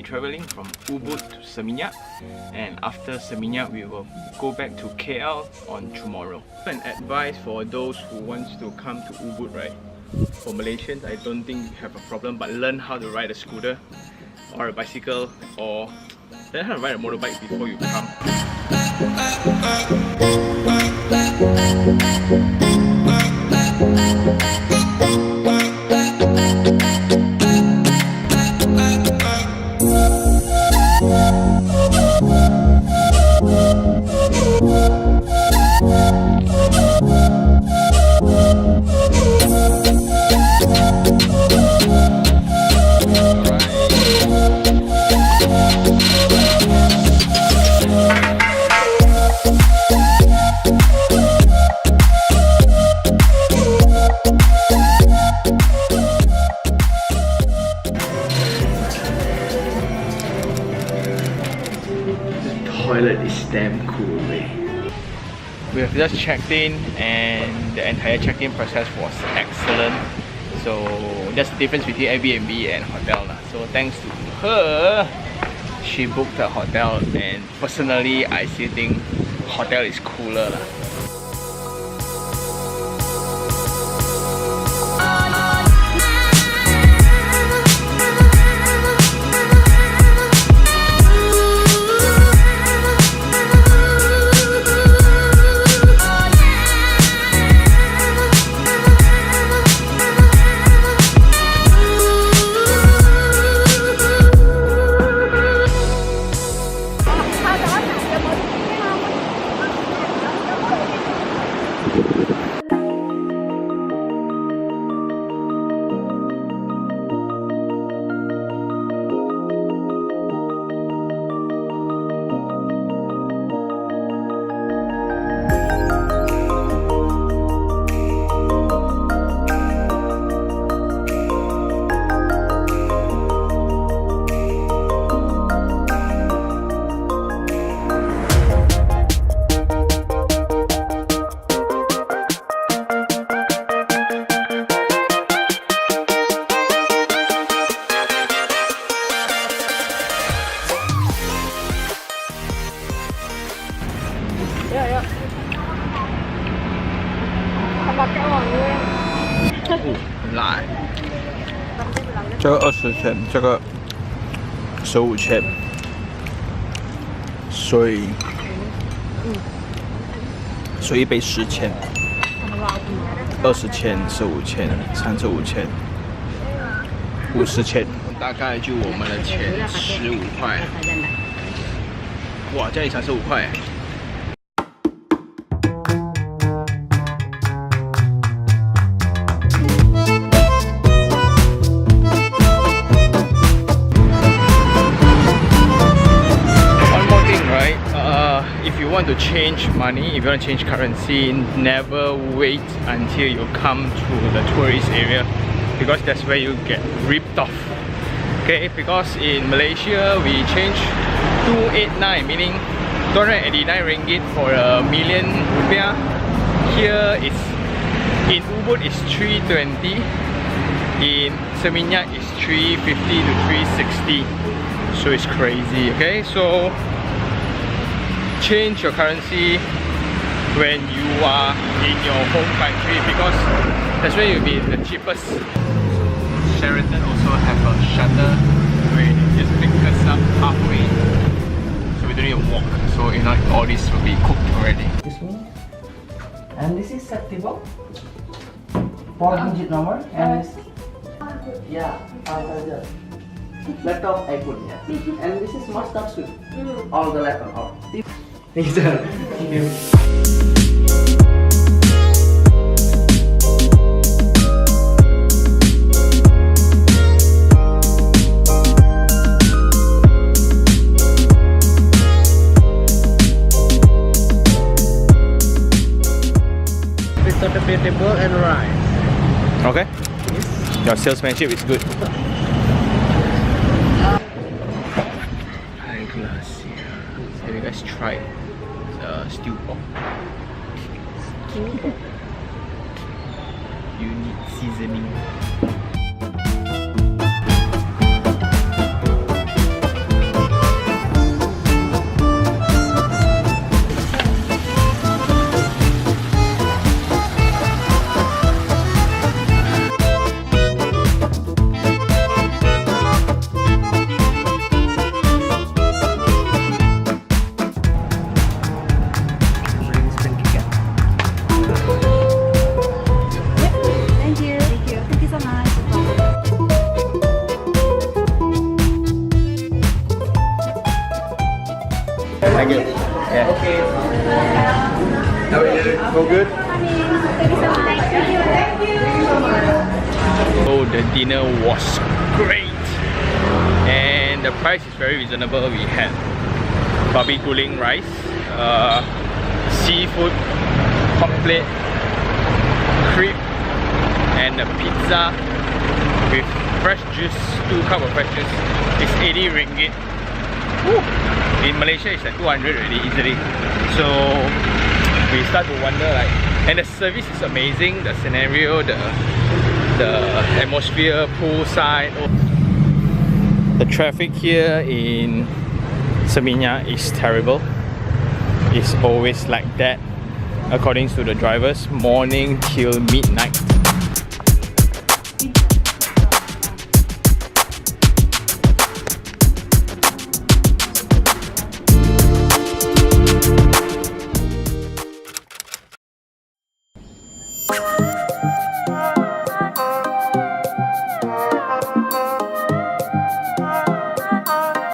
traveling from Ubud to Seminyak, and after Seminyak we will go back to KL on tomorrow. An advice for those who wants to come to Ubud, right? For Malaysians, I don't think you have a problem, but learn how to ride a scooter or a bicycle, or learn how to ride a motorbike before you come. Toilet is damn cool, man. We have just checked in and the entire check-in process was excellent. So that's the difference between Airbnb and hotel lah. So thanks to her, she booked the hotel, and personally I still think hotel is cooler lah.很辣欸，这个20千，这个15千，所以一杯10千，20千、15千、35千、50千，大概就我们的钱15块。哇，这里35块。 Want to change money, if you want to change currency, never wait until you come to the tourist area, because that's where you get ripped off. Okay, because in Malaysia we change 289, meaning 289 ringgit for a million rupiah. Here it's in Ubud is 320, in Seminyak is 350 to 360, so it's crazy. Okay, so change your currency when you are in your home country, because that's where you'll be the cheapest. Sheraton also have a shuttle where they just pick us up halfway, so we don't need to walk. So you know, all this will be cooked already. This one, and this is set table, 4-digit number, and yeah, laptop I put here, and this is mustard soup. All the laptop. All. Thank you. Vegetable and rice. Okay. Yes. Your salesmanship is good. High glass here. Have you guys tried stew pork? You need seasoning. So good? Thank you so much. Thank you. Oh, the dinner was great. And the price is very reasonable. We had babi guling rice, seafood, hot plate, crepe, and a pizza with fresh juice, 2 cups of fresh juice. It's 80 ringgit. Woo. In Malaysia it's like 200 already easily. So we start to wonder like, and the service is amazing, the scenario, the atmosphere, poolside. The traffic here in Seminyak is terrible. It's always like that according to the drivers, morning till midnight.